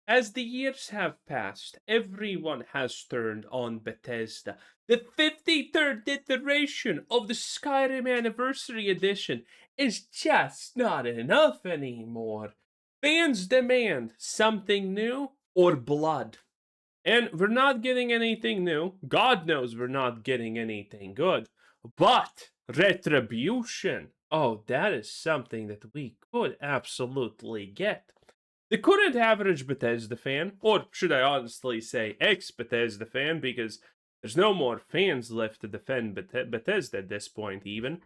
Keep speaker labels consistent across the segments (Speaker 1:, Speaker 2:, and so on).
Speaker 1: As the years have passed, everyone has turned on Bethesda. The 53rd iteration of the Skyrim Anniversary Edition is just not enough anymore. Fans demand something new or blood. And we're not getting anything new. God knows we're not getting anything good. But retribution, oh, that is something that we could absolutely get. The current average Bethesda fan, or should I honestly say ex-Bethesda fan, because there's no more fans left to defend Bethesda at this point even,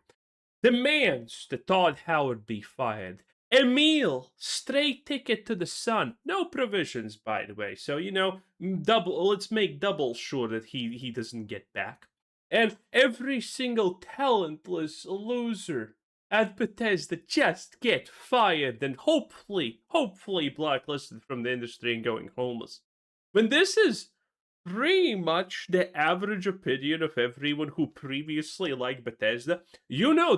Speaker 1: demands that Todd Howard be fired. Emil, straight ticket to the sun. No provisions, by the way. So, double. Let's make double sure that he doesn't get back. And every single talentless loser at Bethesda just get fired and hopefully blacklisted from the industry and going homeless. When this is pretty much the average opinion of everyone who previously liked Bethesda,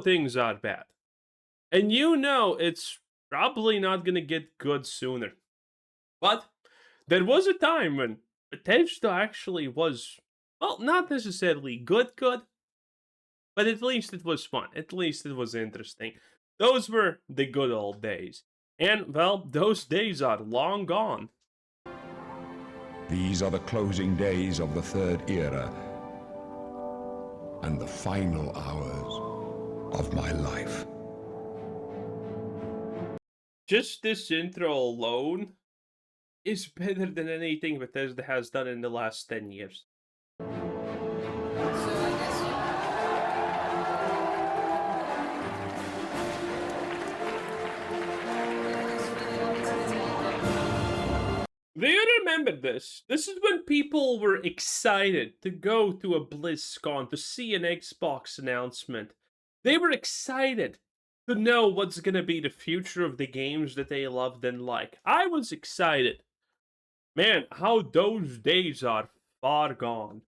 Speaker 1: things are bad. And it's probably not gonna get good sooner. But there was a time when Bethesda actually was, well, not necessarily good, but at least it was fun. At least it was interesting. Those were the good old days. And, well, those days are long gone.
Speaker 2: These are the closing days of the third era and the final hours of my life.
Speaker 1: Just this intro alone is better than anything Bethesda has done in the last 10 years. Do you remember this? This is when people were excited to go to a BlizzCon to see an Xbox announcement. They were excited to know what's gonna be the future of the games that they loved and like. I was excited. Man, how those days are far gone.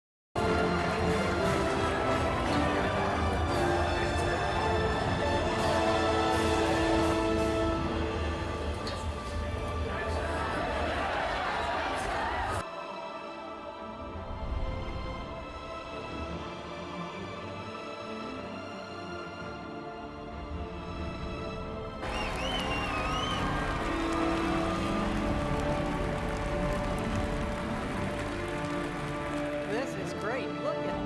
Speaker 3: This is great. Look at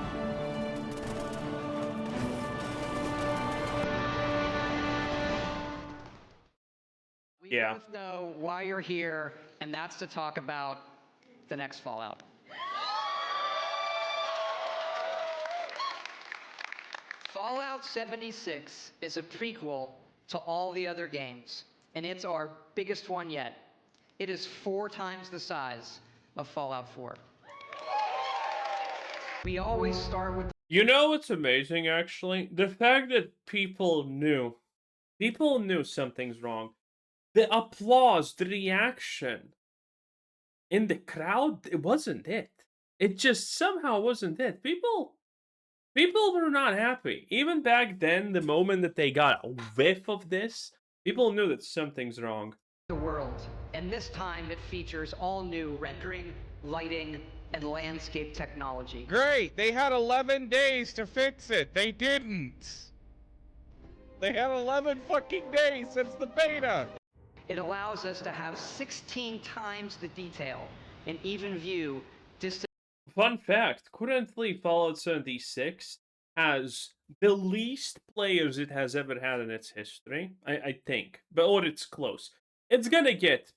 Speaker 3: We
Speaker 1: Yeah.
Speaker 3: both know why you're here, and that's to talk about the next Fallout. Fallout 76 is a prequel to all the other games, and it's our biggest one yet. It is 4 times the size of Fallout 4. We always start with
Speaker 1: You know what's amazing, actually? The fact that people knew something's wrong. The applause, the reaction in the crowd, it wasn't it. It just somehow wasn't it. People were not happy. Even back then, the moment that they got a whiff of this, people knew that something's wrong.
Speaker 3: the world, and this time it features all new rendering, lighting, and landscape technology.
Speaker 4: Great! They had 11 days to fix it. They didn't. They had 11 fucking days since the beta.
Speaker 3: It allows us to have 16 times the detail and even view distant.
Speaker 1: Fun fact, currently Fallout 76 has the least players it has ever had in its history, I think. Or it's close. It's gonna get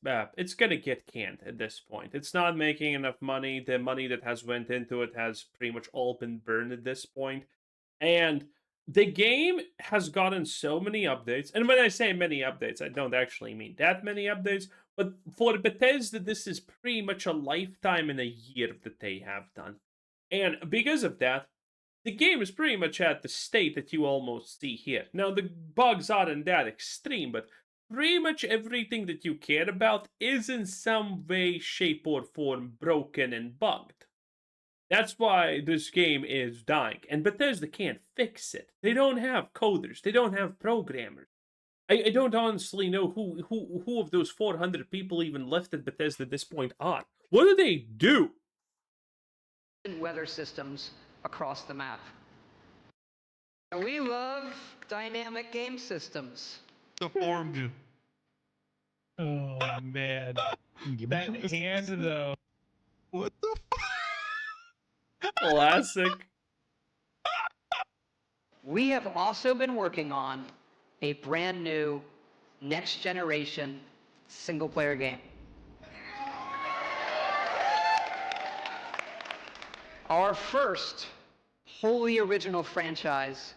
Speaker 1: canned at this point. It's not making enough money. The money that has went into it has pretty much all been burned at this point. And the game has gotten so many updates. And when I say many updates, I don't actually mean that many updates. But for Bethesda, this is pretty much a lifetime in a year that they have done. And because of that, the game is pretty much at the state that you almost see here. Now, the bugs aren't that extreme, but pretty much everything that you care about is in some way, shape, or form broken and bugged. That's why this game is dying. And Bethesda can't fix it. They don't have coders. They don't have programmers. I don't honestly know who of those 400 people even left at Bethesda at this point are. What do they do?
Speaker 3: Weather systems across the map. We love dynamic game systems.
Speaker 5: Deformed.
Speaker 4: Oh man, that hand though.
Speaker 5: What the
Speaker 1: Classic.
Speaker 3: We have also been working on a brand new next generation single player game. Our first wholly original franchise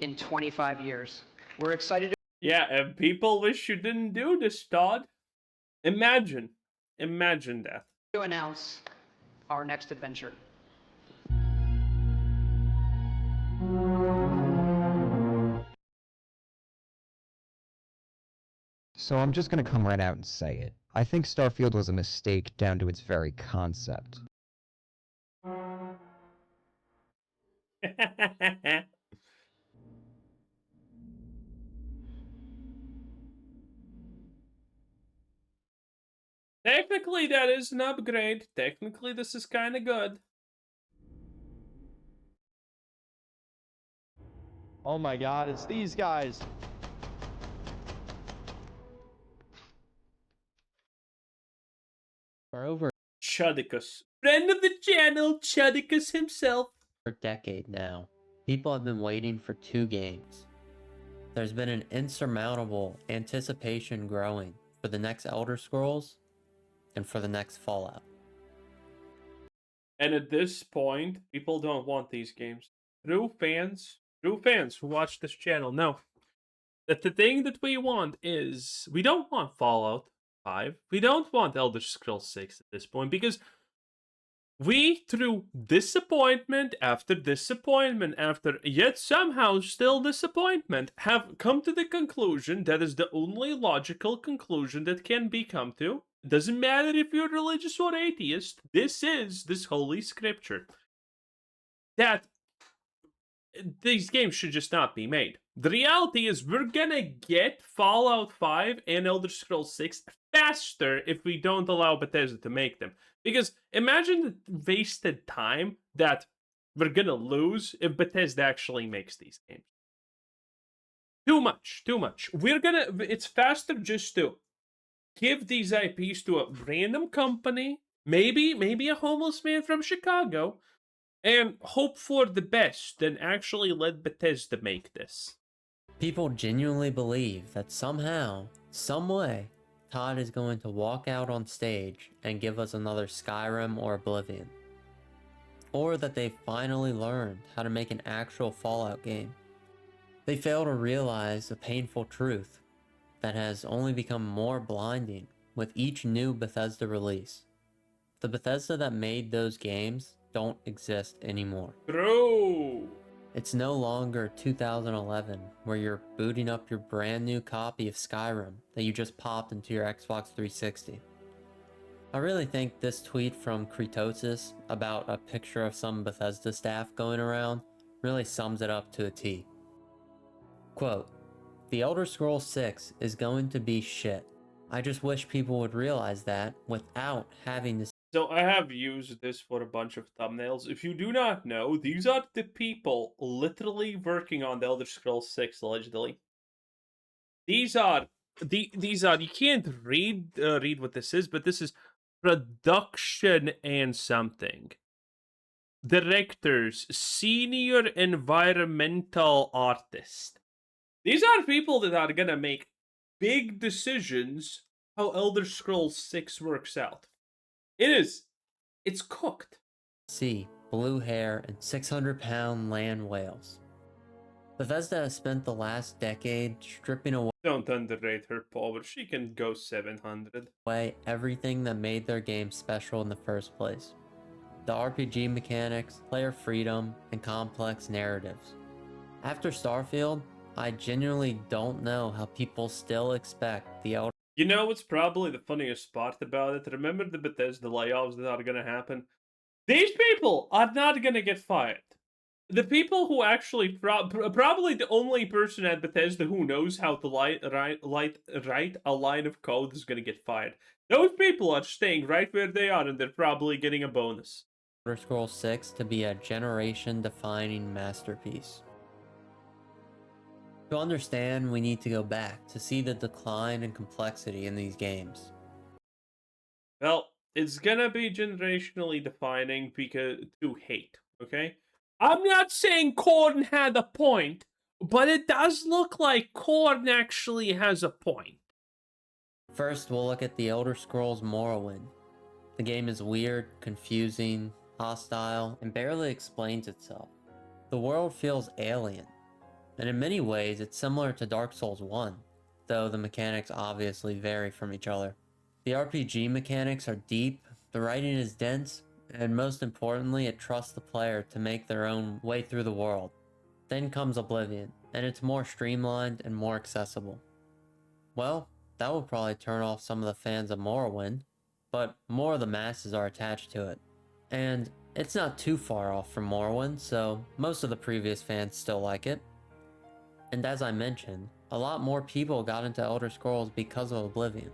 Speaker 3: in 25 years. We're excited
Speaker 1: Yeah, and people wish you didn't do this, Todd. Imagine that.
Speaker 3: to announce our next adventure.
Speaker 6: So I'm just gonna come right out and say it. I think Starfield was a mistake down to its very concept.
Speaker 1: Technically, that is an upgrade. Technically, this is kind of good.
Speaker 7: Oh my god, it's these guys.
Speaker 8: For over
Speaker 1: Chudicus. Friend of the channel, Chudicus himself.
Speaker 8: a decade now, people have been waiting for two games. There's been an insurmountable anticipation growing for the next Elder Scrolls and for the next Fallout.
Speaker 1: And at this point, people don't want these games. True fans who watch this channel know that the thing that we want is we don't want Fallout 5. We don't want Elder Scrolls 6 at this point because we, through disappointment after disappointment after yet somehow still disappointment, have come to the conclusion that is the only logical conclusion that can be come to. It doesn't matter if you're religious or atheist, this is this holy scripture. That these games should just not be made. The reality is we're gonna get Fallout 5 and Elder Scrolls 6 faster if we don't allow Bethesda to make them. Because imagine the wasted time that we're gonna lose if Bethesda actually makes these games. Too much. It's faster just to give these IPs to a random company, maybe a homeless man from Chicago, and hope for the best than actually let Bethesda make this.
Speaker 8: People genuinely believe that somehow, some way, Todd is going to walk out on stage and give us another Skyrim or Oblivion. Or that they finally learned how to make an actual Fallout game. They fail to realize a painful truth that has only become more blinding with each new Bethesda release. The Bethesda that made those games don't exist anymore.
Speaker 1: True.
Speaker 8: It's no longer 2011 where you're booting up your brand new copy of Skyrim that you just popped into your Xbox 360. I really think this tweet from Kretosis about a picture of some Bethesda staff going around really sums it up to a T. Quote, "The Elder Scrolls 6 is going to be shit. I just wish people would realize that without having to."
Speaker 1: So I have used this for a bunch of thumbnails. If you do not know, these are the people literally working on the Elder Scrolls 6 allegedly. These are you can't read what this is, but this is production and something. Directors, senior environmental artist. These are people that are gonna make big decisions how Elder Scrolls 6 works out. It's cooked.
Speaker 8: See blue hair and 600-pound land whales. Bethesda has spent the last decade stripping
Speaker 1: Don't underrate her power. She can go 700.
Speaker 8: away everything that made their game special in the first place. The RPG mechanics, player freedom, and complex narratives. After Starfield, I genuinely don't know how people still expect the Elder
Speaker 1: You know what's probably the funniest part about it? Remember the Bethesda layoffs that are gonna happen? These people are not gonna get fired. The people who actually probably the only person at Bethesda who knows how to write a line of code is gonna get fired. Those people are staying right where they are, and they're probably getting a bonus.
Speaker 8: Elder Scrolls 6 to be a generation-defining masterpiece. To understand, we need to go back to see the decline in complexity in these games.
Speaker 1: Well, it's gonna be generationally defining because to hate, okay? I'm not saying Korn had a point, but it does look like Korn actually has a point.
Speaker 8: First, we'll look at the Elder Scrolls Morrowind. The game is weird, confusing, hostile, and barely explains itself. The world feels alien, and in many ways it's similar to Dark Souls 1, though the mechanics obviously vary from each other. The RPG mechanics are deep, the writing is dense, and most importantly, it trusts the player to make their own way through the world. Then comes Oblivion, and it's more streamlined and more accessible. Well, that will probably turn off some of the fans of Morrowind, but more of the masses are attached to it. And it's not too far off from Morrowind, so most of the previous fans still like it. And as I mentioned, a lot more people got into Elder Scrolls because of Oblivion.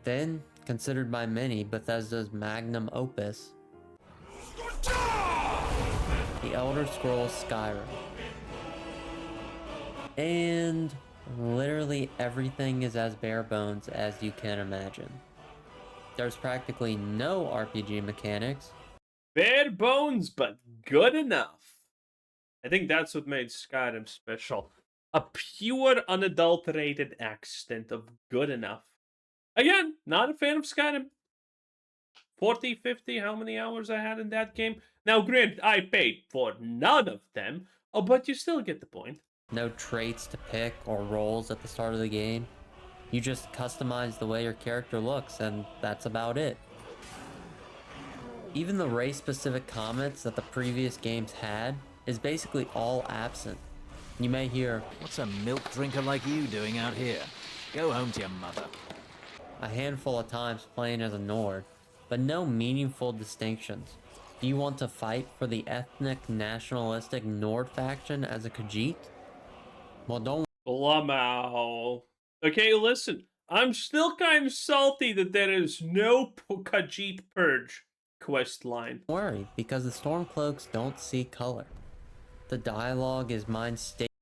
Speaker 8: Then, considered by many Bethesda's magnum opus, the Elder Scrolls Skyrim. And literally everything is as bare bones as you can imagine. There's practically no RPG mechanics.
Speaker 1: Bare bones, but good enough. I think that's what made Skyrim special. A pure, unadulterated accent of good enough. Again, not a fan of Skyrim. 40, 50, how many hours I had in that game? Now, granted, I paid for none of them, but you still get the point.
Speaker 8: No traits to pick or roles at the start of the game. You just customize the way your character looks, and that's about it. Even the race-specific comments that the previous games had is basically all absent. You may hear,
Speaker 9: "What's a milk drinker like you doing out here? Go home to your mother."
Speaker 8: a handful of times playing as a Nord, but no meaningful distinctions. Do you want to fight for the ethnic nationalistic Nord faction as a Khajiit? Well, don't
Speaker 1: Lamau. Okay, listen. I'm still kind of salty that there is no Khajiit Purge quest line.
Speaker 8: worry, because the Stormcloaks don't see color. The dialogue is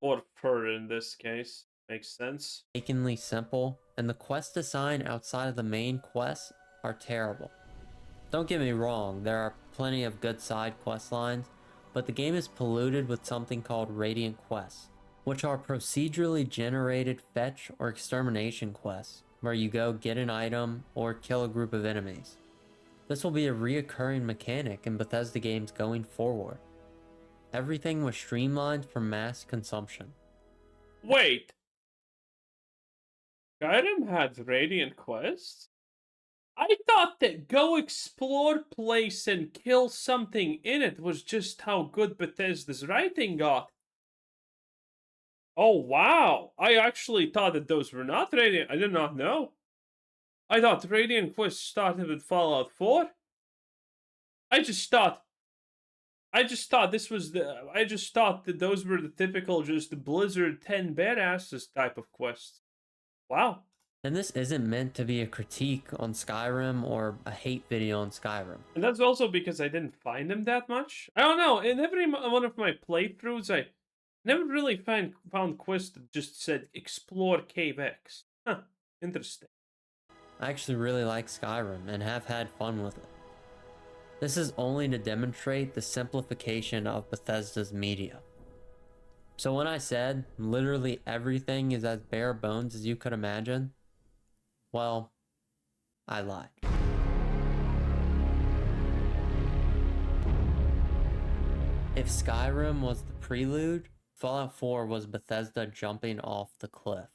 Speaker 1: Or fur in this case. Makes sense.
Speaker 8: mistakenly simple, and the quest design outside of the main quests are terrible. Don't get me wrong, there are plenty of good side quest lines, but the game is polluted with something called Radiant Quests, which are procedurally generated fetch or extermination quests, where you go get an item or kill a group of enemies. This will be a reoccurring mechanic in Bethesda games going forward. Everything was streamlined for mass consumption.
Speaker 1: Wait. Skyrim had Radiant quests? I thought that go explore place and kill something in it was just how good Bethesda's writing got. Oh, wow. I actually thought that those were not Radiant. I did not know. I thought Radiant quests started with Fallout 4. I just thought this was I just thought that those were the typical just Blizzard 10 badasses type of quests. Wow.
Speaker 8: And this isn't meant to be a critique on Skyrim or a hate video on Skyrim.
Speaker 1: And that's also because I didn't find them that much. I don't know. In every one of my playthroughs, I never really found quests that just said explore Cave X. Huh. Interesting.
Speaker 8: I actually really like Skyrim and have had fun with it. This is only to demonstrate the simplification of Bethesda's media. So when I said literally everything is as bare bones as you could imagine, well, I lied. If Skyrim was the prelude, Fallout 4 was Bethesda jumping off the cliff.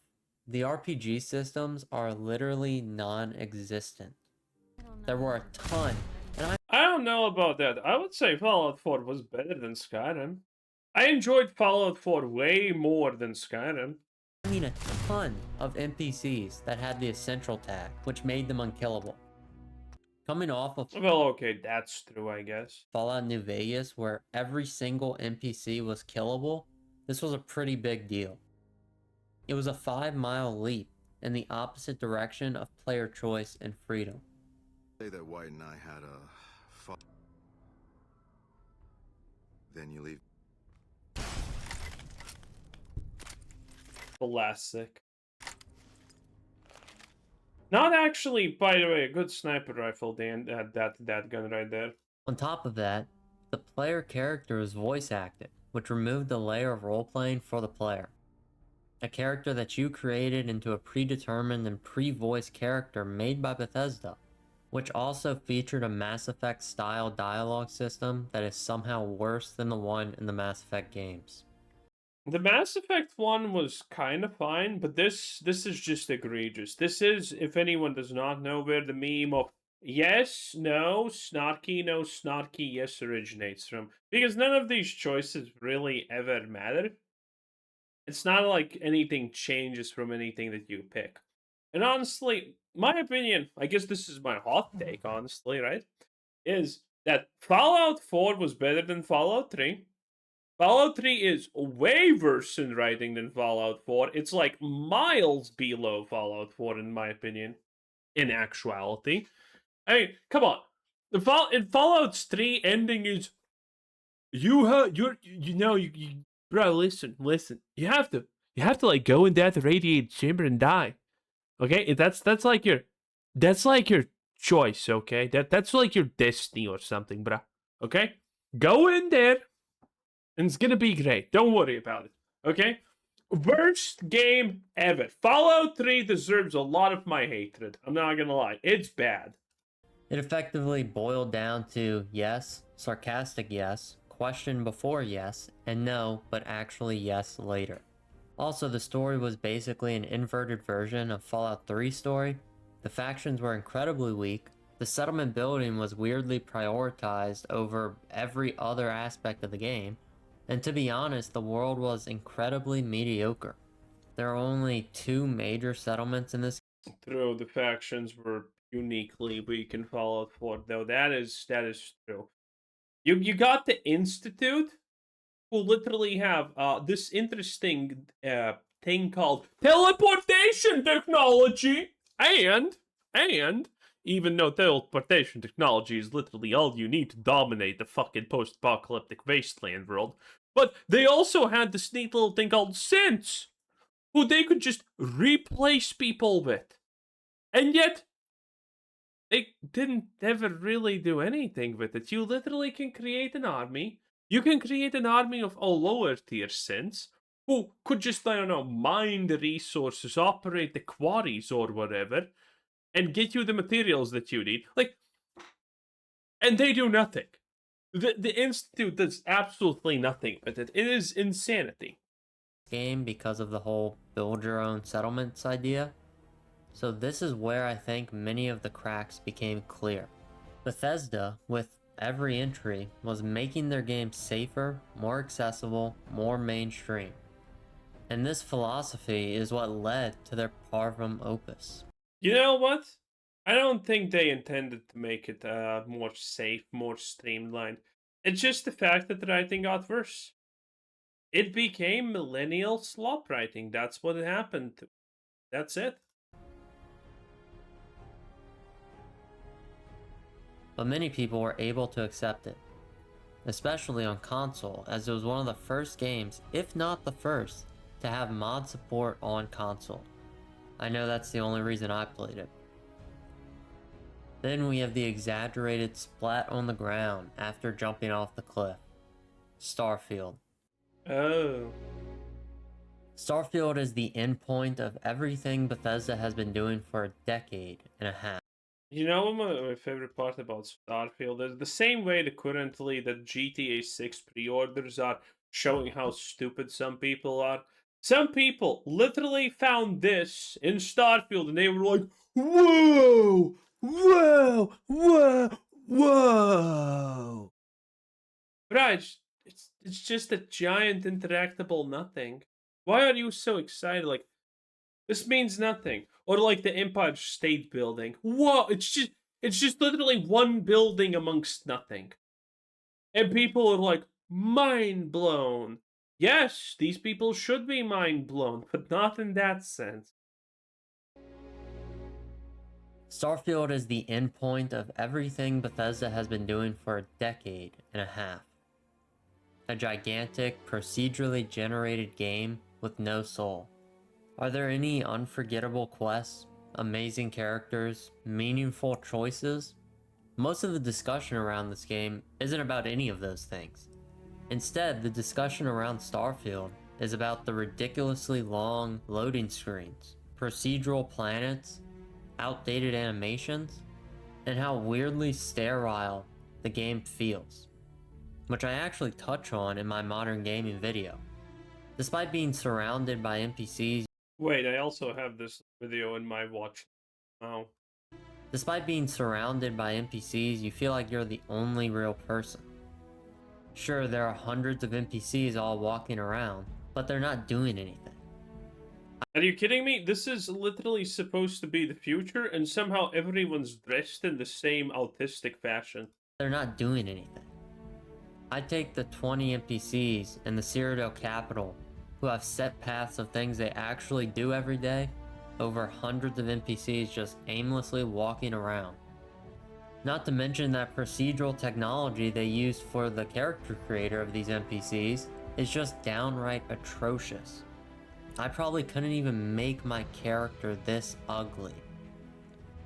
Speaker 8: The RPG systems are literally non-existent. There were a ton, and
Speaker 1: I don't know about that. I would say Fallout 4 was better than Skyrim. I enjoyed Fallout 4 way more than Skyrim.
Speaker 8: I mean a ton of NPCs that had the essential tag, which made them unkillable. Coming off of
Speaker 1: Well, okay, that's true, I guess.
Speaker 8: Fallout New Vegas, where every single NPC was killable, this was a pretty big deal. It was a 5-mile leap in the opposite direction of player choice and freedom.
Speaker 10: Say that White and I had a fight. Then you leave.
Speaker 1: Classic. Not actually, by the way, a good sniper rifle, Dan. That gun right there.
Speaker 8: On top of that, the player character is voice acted, which removed the layer of role-playing for the player. A character that you created into a predetermined and pre-voiced character made by Bethesda, which also featured a Mass Effect style dialogue system that is somehow worse than the one in the Mass Effect games.
Speaker 1: The Mass Effect one was kind of fine, but this is just egregious. This is, if anyone does not know where the meme of yes, no, snarky, no, snarky, yes originates from. Because none of these choices really ever matter. It's not like anything changes from anything that you pick. And honestly, my opinion, I guess this is my hot take, honestly, right? Is that Fallout 4 was better than Fallout 3. Fallout 3 is way worse in writing than Fallout 4. It's like miles below Fallout 4, in my opinion, in actuality. I mean, come on. In Fallout 3, ending is bro, listen. You have to like go in that radiated chamber and die. Okay? That's like your choice, okay? That's like your destiny or something, bro. Okay? Go in there. And it's gonna be great. Don't worry about it. Okay? Worst game ever. Fallout 3 deserves a lot of my hatred. I'm not gonna lie. It's bad.
Speaker 8: It effectively boiled down to yes, sarcastic yes, question before yes, and no, but actually yes later. Also, the story was basically an inverted version of Fallout 3's story. The factions were incredibly weak. The settlement building was weirdly prioritized over every other aspect of the game. And to be honest, the world was incredibly mediocre. There are only 2 major settlements in this.
Speaker 1: True, the factions were uniquely weak in Fallout 4, though. That is true. You got the Institute, who literally have this interesting thing called teleportation technology, and even though teleportation technology is literally all you need to dominate the fucking post-apocalyptic wasteland world, but they also had this neat little thing called synths, who they could just replace people with. And yet, they didn't ever really do anything with it. You literally can create an army. You can create an army of all lower tier synths, who could just, I don't know, mine the resources, operate the quarries or whatever, and get you the materials that you need. Like, and they do nothing. The Institute does absolutely nothing with it. It is insanity.
Speaker 8: Game because of the whole build your own settlements idea. So this is where I think many of the cracks became clear. Bethesda, with every entry, was making their game safer, more accessible, more mainstream. And this philosophy is what led to their parvum opus.
Speaker 1: You know what? I don't think they intended to make it more safe, more streamlined. It's just the fact that the writing got worse. It became millennial slop writing. That's what happened. That's it.
Speaker 8: But many people were able to accept it, especially on console, as it was one of the first games, if not the first, to have mod support on console. I know that's the only reason I played it. Then we have the exaggerated splat on the ground after jumping off the cliff. Starfield.
Speaker 1: Oh.
Speaker 8: Starfield is the endpoint of everything Bethesda has been doing for a decade and a half.
Speaker 1: You know what my favorite part about Starfield is? The same way that currently the GTA 6 pre-orders are showing how stupid some people are. Some people literally found this in Starfield and they were like, whoa, whoa, whoa, whoa. Right, it's just a giant interactable nothing. Why are you so excited? Like, this means nothing. Or like the Empire State Building. Whoa, it's It's just literally one building amongst nothing. And people are like, mind blown. Yes, these people should be mind blown, but not in that sense.
Speaker 8: Starfield is the endpoint of everything Bethesda has been doing for a decade and a half. A gigantic, procedurally generated game with no soul. Are there any unforgettable quests, amazing characters, meaningful choices? Most of the discussion around this game isn't about any of those things. Instead, the discussion around Starfield is about the ridiculously long loading screens, procedural planets, outdated animations, and how weirdly sterile the game feels, which I actually touch on in my modern gaming video. Despite being surrounded by NPCs,
Speaker 1: Wait, I also have this video in my watch. Oh.
Speaker 8: Despite being surrounded by NPCs, you feel like you're the only real person. Sure, there are hundreds of NPCs all walking around, but they're not doing anything.
Speaker 1: Are you kidding me? This is literally supposed to be the future, and somehow everyone's dressed in the same autistic fashion.
Speaker 8: They're not doing anything. I take the 20 NPCs in the Cyrodiil capital who have set paths of things they actually do every day over hundreds of NPCs just aimlessly walking around. Not to mention that procedural technology they used for the character creator of these NPCs is just downright atrocious. I probably couldn't even make my character this ugly.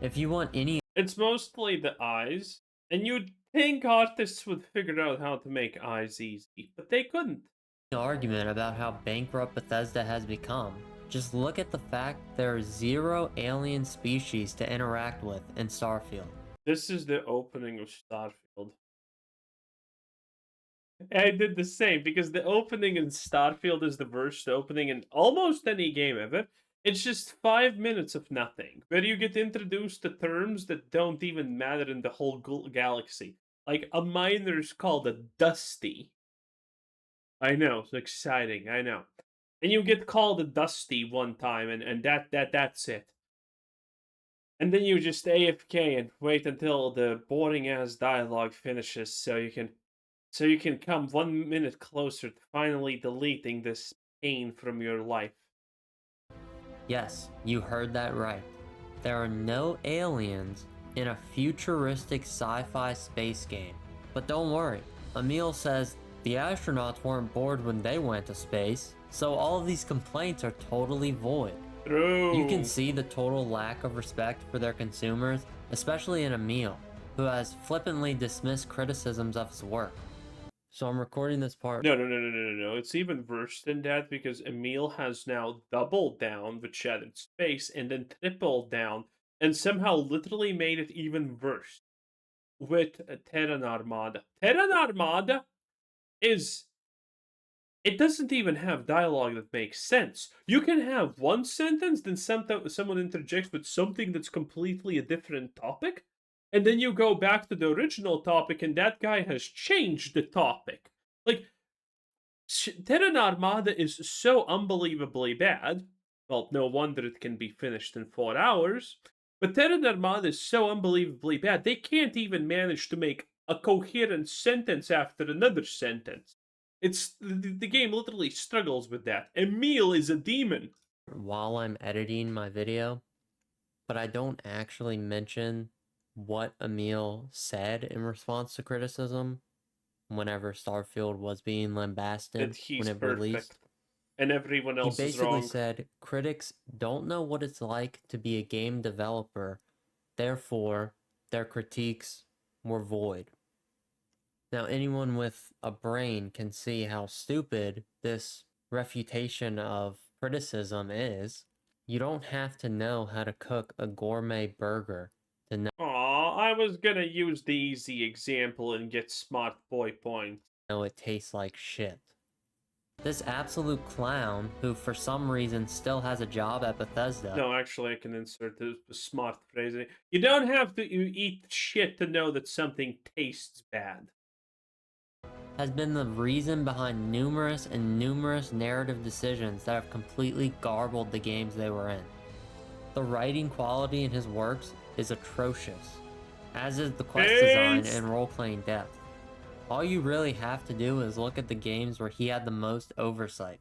Speaker 8: If you want any...
Speaker 1: It's mostly the eyes, and you'd think artists would figure out how to make eyes easy, but they couldn't.
Speaker 8: Argument about how bankrupt Bethesda has become, just look at the fact there are 0 alien species to interact with in Starfield.
Speaker 1: This is the opening of Starfield. I did the same, because the opening in Starfield is the worst opening in almost any game ever. It's just 5 minutes of nothing, where you get introduced to terms that don't even matter in the whole galaxy. Like, a miner's called a Dusty. I know, it's exciting, I know. And you get called a Dusty one time, and that's it. And then you just AFK and wait until the boring-ass dialogue finishes so you can come 1 minute closer to finally deleting this pain from your life.
Speaker 8: Yes, you heard that right. There are no aliens in a futuristic sci-fi space game. But don't worry, Emil says the astronauts weren't bored when they went to space, so all of these complaints are totally void.
Speaker 1: True.
Speaker 8: You can see the total lack of respect for their consumers, especially in Emil, who has flippantly dismissed criticisms of his work. So I'm recording this part.
Speaker 1: No. It's even worse than that, because Emil has now doubled down with Shattered Space and then tripled down and somehow literally made it even worse with Terran Armada. Terran Armada it doesn't even have dialogue that makes sense. You can have one sentence, then someone interjects with something that's completely a different topic, and then you go back to the original topic, and that guy has changed the topic. Like, Terran Armada is so unbelievably bad. Well, no wonder it can be finished in 4 hours. But Terran Armada is so unbelievably bad, they can't even manage to make a coherent sentence after another sentence. The game literally struggles with that. Emil is a demon.
Speaker 8: While I'm editing my video, but I don't actually mention what Emil said in response to criticism whenever Starfield was being lambasted when it released.
Speaker 1: And everyone else is wrong.
Speaker 8: He basically said, critics don't know what it's like to be a game developer, therefore their critiques were void. Now, anyone with a brain can see how stupid this refutation of criticism is. You don't have to know how to cook a gourmet burger to know.
Speaker 1: Aw, I was gonna use the easy example and get smart boy points.
Speaker 8: No, it tastes like shit. This absolute clown, who for some reason still has a job at Bethesda.
Speaker 1: No, actually, I can insert the smart phrasing. You don't have to eat shit to know that something tastes bad.
Speaker 8: Has been the reason behind numerous narrative decisions that have completely garbled the games they were in. The writing quality in his works is atrocious. as is the quest design and role-playing depth. All you really have to do is look at the games where he had the most oversight.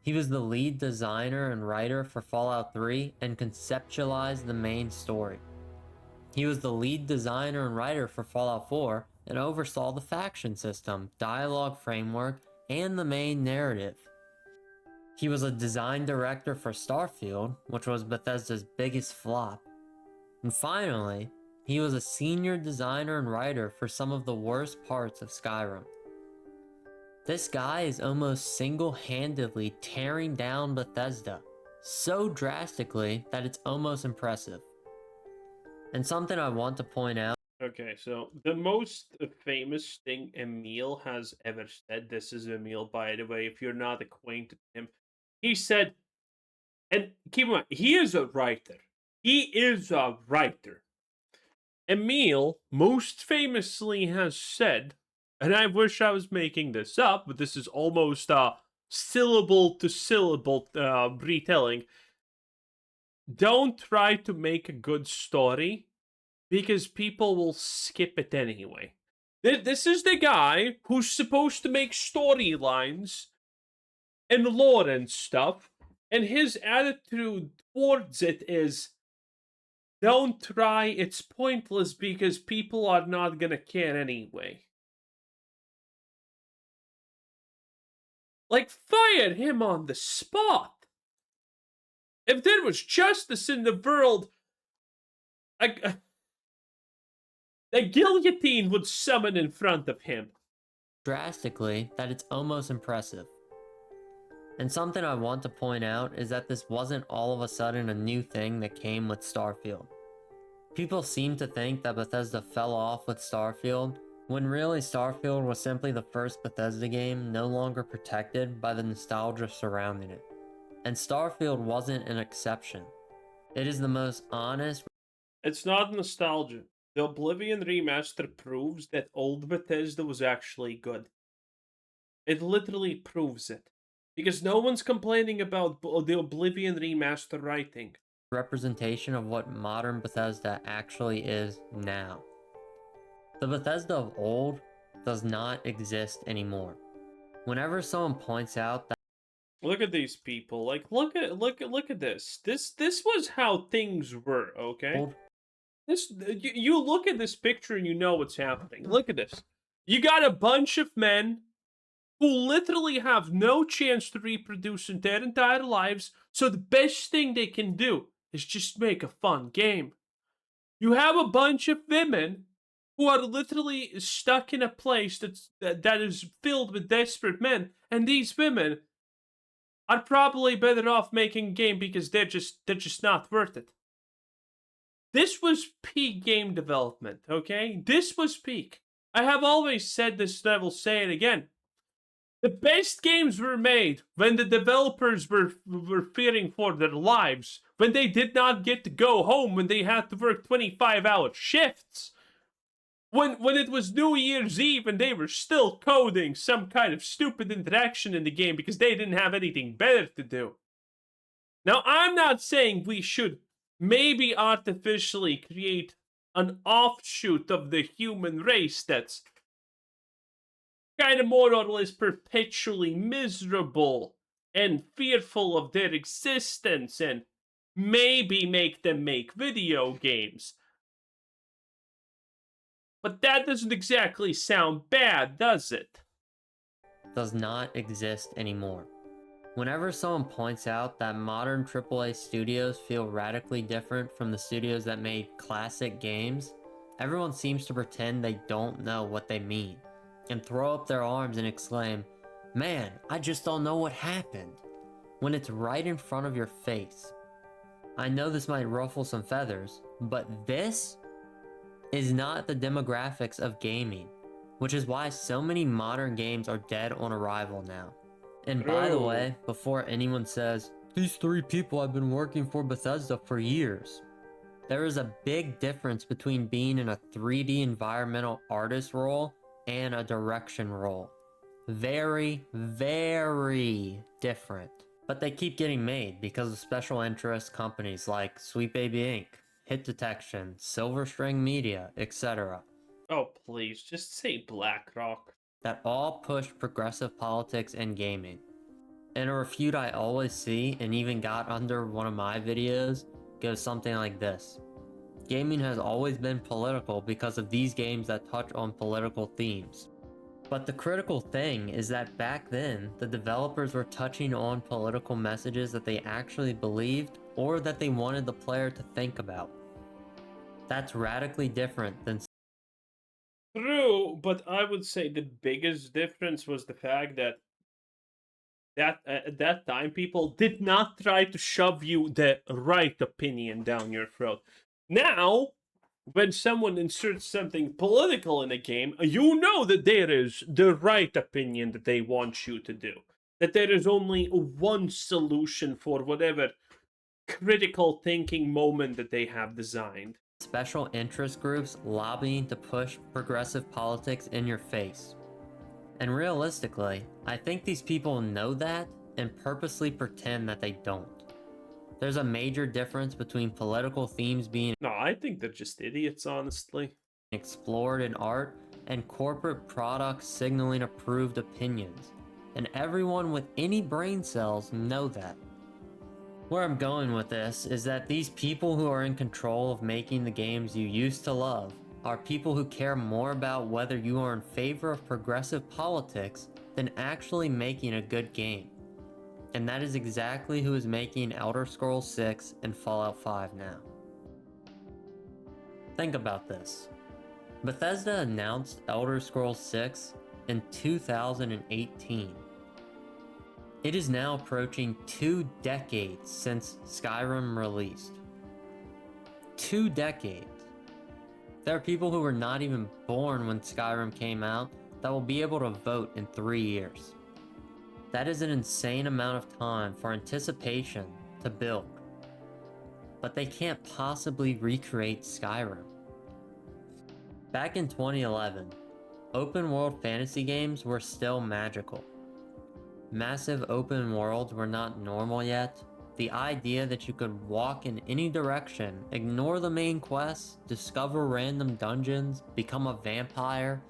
Speaker 8: He was the lead designer and writer for Fallout 3 and conceptualized the main story. He was the lead designer and writer for Fallout 4 and oversaw the faction system, dialogue framework, and the main narrative. He was a design director for Starfield, which was Bethesda's biggest flop. And finally, he was a senior designer and writer for some of the worst parts of Skyrim. This guy is almost single-handedly tearing down Bethesda, so drastically that it's almost impressive. And something I want to point out.
Speaker 1: Okay, so the most famous thing Emil has ever said, this is Emil, by the way, if you're not acquainted with him, he said, and keep in mind, he is a writer. He is a writer. Emil most famously has said, and I wish I was making this up, but this is almost syllable to syllable retelling. Don't try to make a good story because people will skip it anyway. This is the guy who's supposed to make storylines and lore and stuff, and his attitude towards it is, don't try, it's pointless because people are not gonna care anyway. Like, fire him on the spot. If there was justice in the world, a guillotine would summon in front of him.
Speaker 8: Drastically, that it's almost impressive. And something I want to point out is that this wasn't all of a sudden a new thing that came with Starfield. People seem to think that Bethesda fell off with Starfield, when really Starfield was simply the first Bethesda game no longer protected by the nostalgia surrounding it. And Starfield wasn't an exception. It is the most honest.
Speaker 1: It's not nostalgia. The Oblivion remaster proves that old Bethesda was actually good. It literally proves it. Because no one's complaining about the Oblivion remaster writing.
Speaker 8: Representation of what modern Bethesda actually is now. The Bethesda of old does not exist anymore. Whenever someone points out that
Speaker 1: look at these people. Like, look at this. This was how things were, okay? You look at this picture and you know what's happening. Look at this. You got a bunch of men who literally have no chance to reproduce in their entire lives, so the best thing they can do is just make a fun game. You have a bunch of women who are literally stuck in a place that is filled with desperate men, and these women are probably better off making a game because they're just not worth it. This was peak game development, okay? This was peak. I have always said this, and I will say it again. The best games were made when the developers were fearing for their lives, when they did not get to go home, when they had to work 25-hour shifts, when it was New Year's Eve and they were still coding some kind of stupid interaction in the game because they didn't have anything better to do. Now, I'm not saying we should maybe artificially create an offshoot of the human race that's kind of more or less perpetually miserable and fearful of their existence and maybe make them make video games. But that doesn't exactly sound bad, does it?
Speaker 8: does not exist anymore. Whenever someone points out that modern AAA studios feel radically different from the studios that made classic games, everyone seems to pretend they don't know what they mean, and throw up their arms and exclaim, "Man, I just don't know what happened," when it's right in front of your face. I know this might ruffle some feathers, but this is not the demographics of gaming, which is why so many modern games are dead on arrival now. And by the way, before anyone says, "These 3 people have been working for Bethesda for years," there is a big difference between being in a 3D environmental artist role and a direction role. Very, very different. But they keep getting made because of special interest companies like Sweet Baby Inc., hit detection, silver string media, etc.,
Speaker 1: Oh, please, just say BlackRock.
Speaker 8: that all push progressive politics in gaming. And a refute I always see, and even got under one of my videos, goes something like this. Gaming has always been political because of these games that touch on political themes. But the critical thing is that back then, the developers were touching on political messages that they actually believed or that they wanted the player to think about. That's radically different than
Speaker 1: True, but I would say the biggest difference was the fact that at that time people did not try to shove you the right opinion down your throat. Now, when someone inserts something political in a game, you know that there is the right opinion that they want you to do. That there is only one solution for whatever critical thinking moment that they have designed.
Speaker 8: special interest groups lobbying to push progressive politics in your face. And realistically, I think these people know that and purposely pretend that they don't. There's a major difference between political themes being
Speaker 1: No, I think they're just idiots, honestly.
Speaker 8: explored in art and corporate products signaling approved opinions. And everyone with any brain cells know that. Where I'm going with this is that these people who are in control of making the games you used to love are people who care more about whether you are in favor of progressive politics than actually making a good game. And that is exactly who is making Elder Scrolls 6 and Fallout 5 now. Think about this. Bethesda announced Elder Scrolls 6 in 2018. It is now approaching 2 decades since Skyrim released. 2 decades. There are people who were not even born when Skyrim came out that will be able to vote in 3 years. That is an insane amount of time for anticipation to build. But they can't possibly recreate Skyrim. Back in 2011, open world fantasy games were still magical. Massive open worlds were not normal yet. The idea that you could walk in any direction, ignore the main quests, discover random dungeons, become a vampire,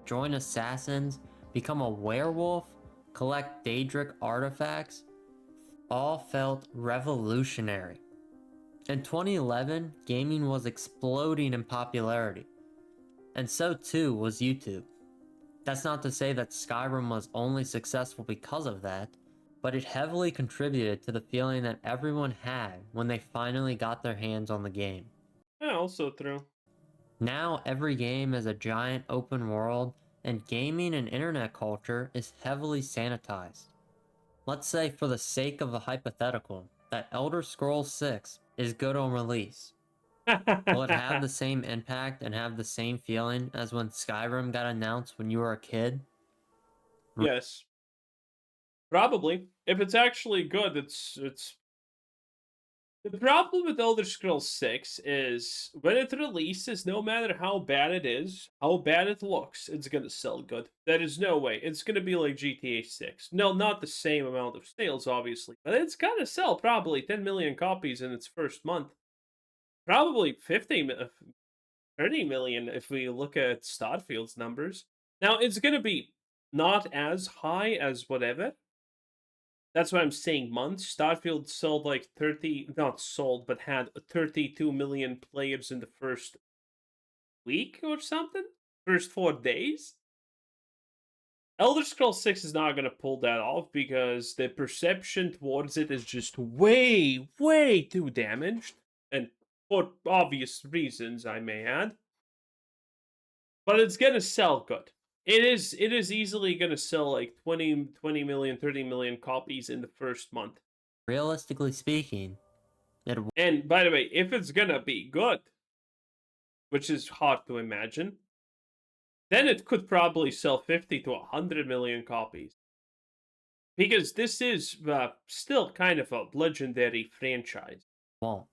Speaker 8: join assassins, become a werewolf, collect Daedric artifacts, all felt revolutionary. In 2011, gaming was exploding in popularity, and so too was YouTube. That's not to say that Skyrim was only successful because of that, but it heavily contributed to the feeling that everyone had when they finally got their hands on the game.
Speaker 1: Yeah, also true.
Speaker 8: Now every game is a giant open world, and gaming and internet culture is heavily sanitized. Let's say, for the sake of a hypothetical, that Elder Scrolls 6 is good on release. Will it have the same impact and have the same feeling as when Skyrim got announced when you were a kid?
Speaker 1: Yes. Probably. If it's actually good, it's the problem with Elder Scrolls 6 is when it releases, no matter how bad it is, how bad it looks, it's gonna sell good. There is no way. It's gonna be like GTA 6. No, not the same amount of sales, obviously, but it's gonna sell probably 10 million copies in its first month. Probably 30 million if we look at Starfield's numbers. Now, it's gonna be not as high as whatever. That's what I'm saying. Months. Starfield sold like 30, not sold, but had 32 million players in the first week or something? First 4 days? Elder Scrolls 6 is not going to pull that off because the perception towards it is just way, way too damaged. And for obvious reasons, I may add. But it's going to sell good. It is easily going to sell like 20 million, 30 million copies in the first month.
Speaker 8: Realistically speaking,
Speaker 1: and by the way, if it's going to be good, which is hard to imagine, then it could probably sell 50 to 100 million copies. Because this is still kind of a legendary franchise.
Speaker 8: Won't.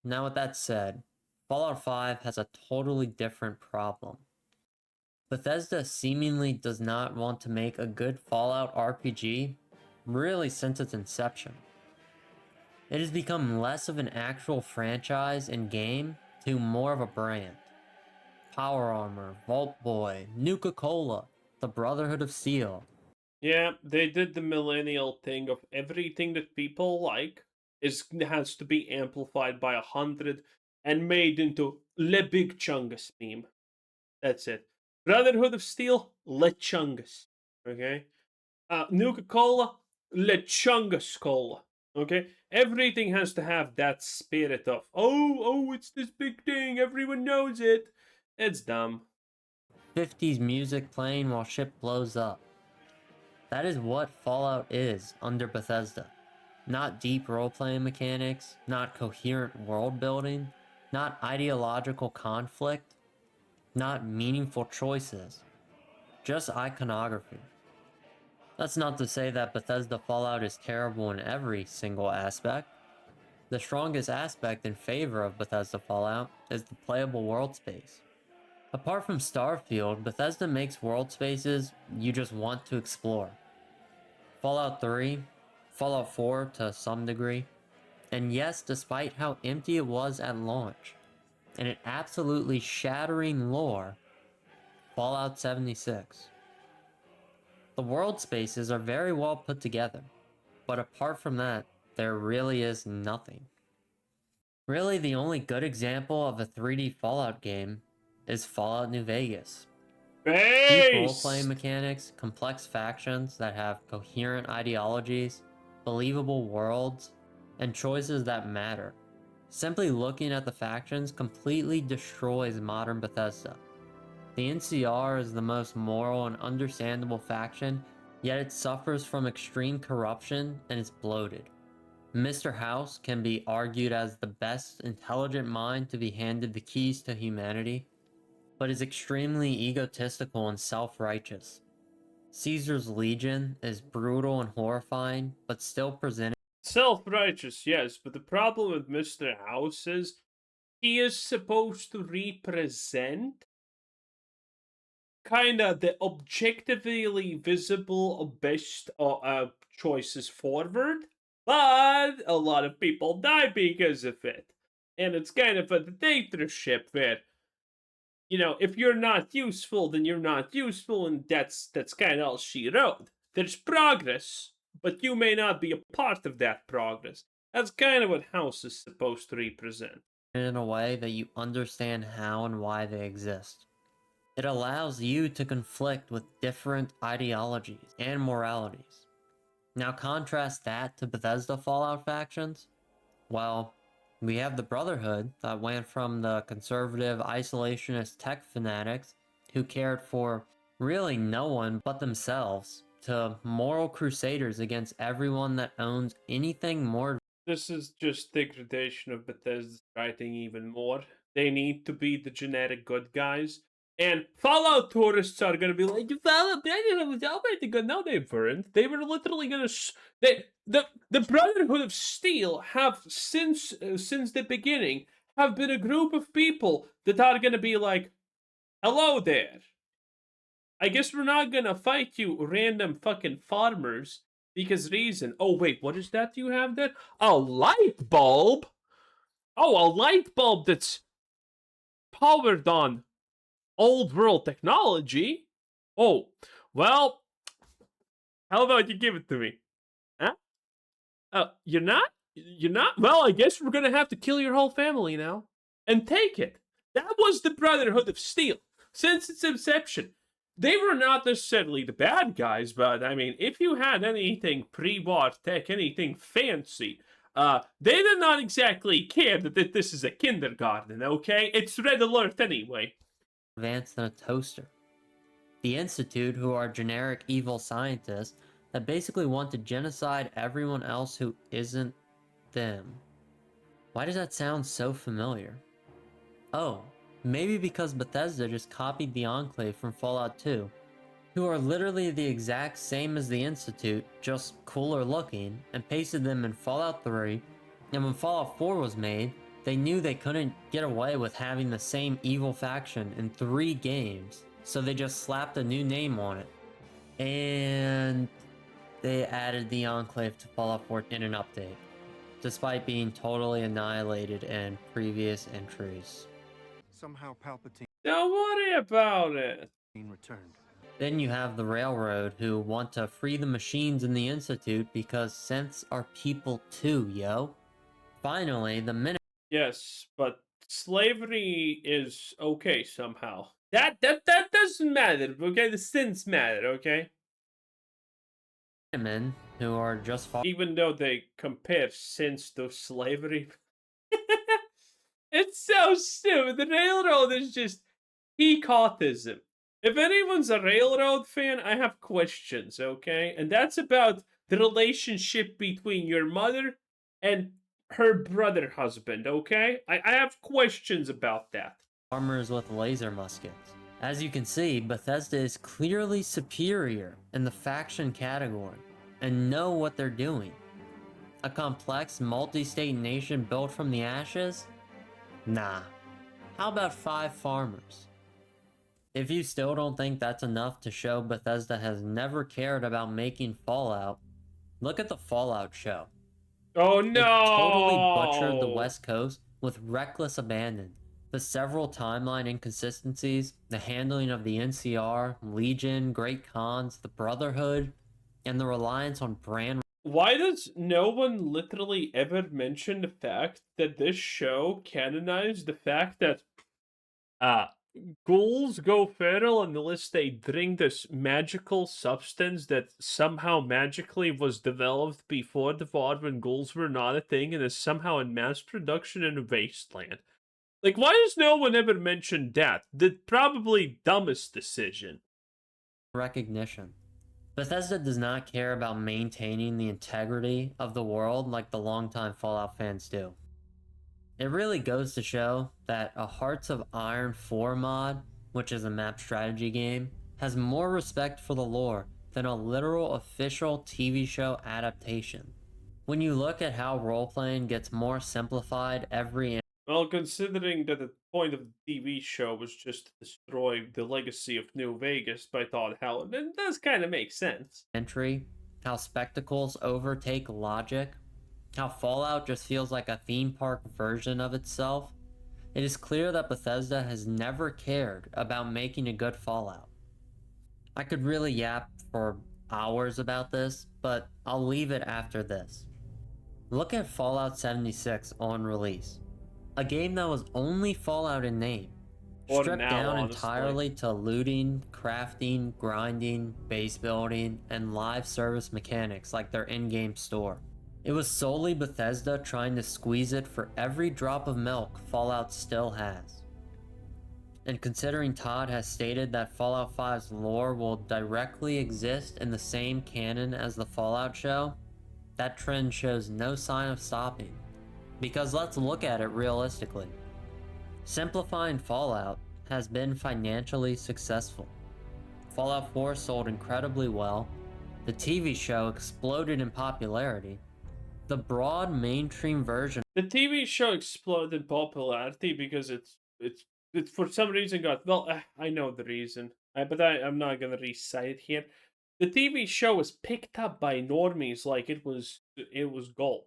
Speaker 8: Now, with that said, Fallout 5 has a totally different problem. Bethesda seemingly does not want to make a good Fallout RPG, really since its inception. It has become less of an actual franchise and game to more of a brand. Power Armor, Vault Boy, Nuka-Cola, the Brotherhood of Steel.
Speaker 1: Yeah, they did the millennial thing of everything that people like has to be amplified by 100 and made into Le Big Chungus meme. That's it. Brotherhood of Steel, Le Chungus. Okay? Nuka-Cola, Le Chungus Cola. Okay? Everything has to have that spirit of, oh, it's this big thing, everyone knows it. It's dumb.
Speaker 8: 50s music playing while shit blows up. That is what Fallout is under Bethesda. Not deep role-playing mechanics, not coherent world building, not ideological conflict, not meaningful choices, just iconography. That's not to say that Bethesda Fallout is terrible in every single aspect. The strongest aspect in favor of Bethesda Fallout is the playable world space. Apart from Starfield, Bethesda makes world spaces you just want to explore. Fallout 3, Fallout 4 to some degree, and yes, despite how empty it was at launch, and an absolutely shattering lore, Fallout 76. The world spaces are very well put together, but apart from that, there really is nothing. Really, the only good example of a 3D Fallout game is Fallout New Vegas. Deep role-playing mechanics, complex factions that have coherent ideologies, believable worlds, and choices that matter. Simply looking at the factions completely destroys modern Bethesda. The NCR is the most moral and understandable faction, yet it suffers from extreme corruption and is bloated. Mr. House can be argued as the best intelligent mind to be handed the keys to humanity, but is extremely egotistical and self-righteous. Caesar's Legion is brutal and horrifying, but still presented
Speaker 1: Self-righteous, yes, but the problem with Mr. House is he is supposed to represent kinda the objectively visible best choices forward, but a lot of people die because of it. And it's kind of a dictatorship where, you know, if you're not useful, then you're not useful, and that's kind of all she wrote. There's progress, but you may not be a part of that progress. That's kind of what House is supposed to represent.
Speaker 8: in a way that you understand how and why they exist. It allows you to conflict with different ideologies and moralities. Now contrast that to Bethesda Fallout factions. Well, we have the Brotherhood that went from the conservative isolationist tech fanatics who cared for really no one but themselves to moral crusaders against everyone that owns anything more.
Speaker 1: This is just degradation of Bethesda's writing even more. They need to be the generic good guys. And Fallout tourists are gonna be like, Fallout Brotherhood was already good. No, they weren't. They were literally gonna. The Brotherhood of Steel have since the beginning have been a group of people that are gonna be like, hello there. I guess we're not gonna fight you, random fucking farmers. Because reason. Oh, wait, what is that you have there? A light bulb? Oh, a light bulb that's powered on old world technology? Oh, well, how about you give it to me? Huh? You're not? You're not? Well, I guess we're gonna have to kill your whole family now. And take it. That was the Brotherhood of Steel. Since its inception. They were not necessarily the bad guys, but I mean, if you had anything pre-war tech, anything fancy, they did not exactly care that this is a kindergarten, okay? It's red alert anyway.
Speaker 8: Advanced than a toaster. The Institute, who are generic evil scientists that basically want to genocide everyone else who isn't them. Why does that sound so familiar? Oh. Maybe because Bethesda just copied the Enclave from Fallout 2, who are literally the exact same as the Institute, just cooler looking, and pasted them in Fallout 3, and when Fallout 4 was made, they knew they couldn't get away with having the same evil faction in 3 games, so they just slapped a new name on it. And they added the Enclave to Fallout 4 in an update. despite being totally annihilated in previous entries.
Speaker 5: Somehow Palpatine
Speaker 1: Don't worry about it.
Speaker 5: returned.
Speaker 8: Then you have the Railroad, who want to free the machines in the Institute because synths are people too, yo. Finally, the
Speaker 1: Yes, but slavery is okay somehow. That doesn't matter, okay? The sins matter, okay?
Speaker 8: Minutemen, who are just
Speaker 1: Even though they compare sins to slavery. It's so stupid. The railroad is just peak autism. If anyone's a railroad fan, I have questions, okay? And that's about the relationship between your mother and her brother husband, okay? I have questions about that.
Speaker 8: farmers with laser muskets. As you can see, Bethesda is clearly superior in the faction category and know what they're doing. A complex multi-state nation built from the ashes? Nah. How about 5 farmers? If you still don't think that's enough to show Bethesda has never cared about making Fallout, look at the Fallout show.
Speaker 1: Oh
Speaker 8: It
Speaker 1: no!
Speaker 8: totally butchered the West Coast with reckless abandon. The several timeline inconsistencies, the handling of the NCR, Legion, Great Khans, the Brotherhood, and the reliance on brand.
Speaker 1: Why does no one literally ever mention the fact that this show canonized the fact that ghouls go feral unless they drink this magical substance that somehow magically was developed before the VOD when ghouls were not a thing and is somehow in mass production in a wasteland? Like, why does no one ever mention that? The probably dumbest decision.
Speaker 8: Recognition. Bethesda does not care about maintaining the integrity of the world like the longtime Fallout fans do. It really goes to show that a Hearts of Iron 4 mod, which is a map strategy game, has more respect for the lore than a literal official TV show adaptation. When you look at how role-playing gets more simplified every
Speaker 1: Well, considering that the point of the TV show was just to destroy the legacy of New Vegas by Todd Howard, it does kind of make sense.
Speaker 8: entry, how spectacles overtake logic, how Fallout just feels like a theme park version of itself, it is clear that Bethesda has never cared about making a good Fallout. I could really yap for hours about this, but I'll leave it after this. Look at Fallout 76 on release. A game that was only Fallout in name.
Speaker 1: Or
Speaker 8: Stripped
Speaker 1: now,
Speaker 8: down
Speaker 1: honestly.
Speaker 8: entirely to looting, crafting, grinding, base building, and live service mechanics like their in-game store. It was solely Bethesda trying to squeeze it for every drop of milk Fallout still has. And considering Todd has stated that Fallout 5's lore will directly exist in the same canon as the Fallout show, that trend shows no sign of stopping. Because let's look at it realistically. Simplifying Fallout has been financially successful. Fallout 4 sold incredibly well, the TV show exploded in popularity, the broad mainstream version
Speaker 1: The TV show exploded in popularity because it's for some reason got, well, I know the reason, but I'm not gonna recite it here. The TV show was picked up by normies like it was gold.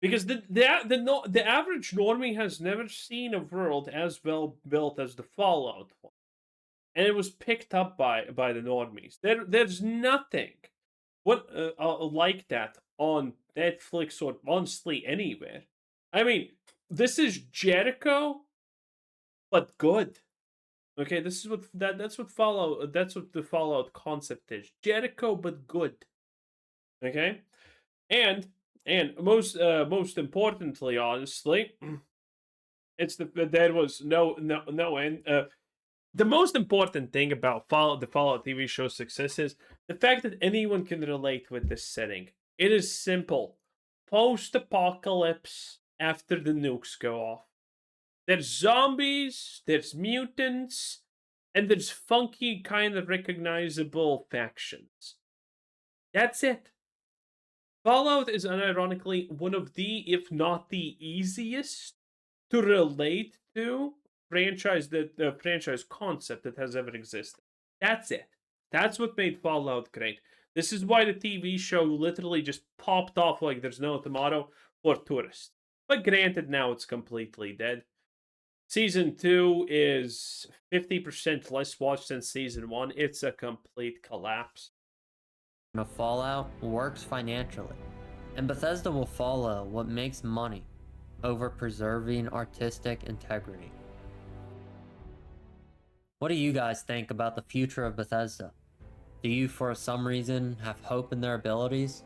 Speaker 1: Because the average normie has never seen a world as well built as the Fallout one, and it was picked up by the normies. There's nothing like that on Netflix or honestly anywhere. I mean, this is Jericho, but good. Okay, this is that's what the Fallout concept is. Jericho, but good. Okay, and most importantly, honestly, it's there was no end. The most important thing about the Fallout TV show's success is the fact that anyone can relate with this setting. It is simple. Post-apocalypse after the nukes go off. There's zombies, there's mutants, and there's funky, kind of recognizable factions. That's it. Fallout is unironically one of the, if not the easiest to relate to the franchise concept that has ever existed. That's it. That's what made Fallout great. This is why the TV show literally just popped off like there's no tomorrow. for tourists. But granted, now it's completely dead. Season 2 is 50% less watched than Season 1. It's a complete collapse.
Speaker 8: Fallout works financially, and Bethesda will follow what makes money over preserving artistic integrity. What do you guys think about the future of Bethesda? Do you, for some reason, have hope in their abilities?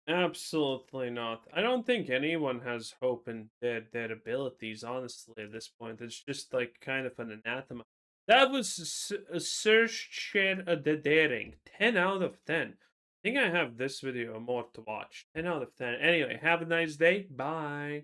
Speaker 1: Absolutely not. I don't think anyone has hope in their abilities, honestly, at this point. It's just like kind of an anathema. That was a search share the daring. 10 out of 10. I think I have this video more to watch. 10 out of 10. Anyway, have a nice day. Bye.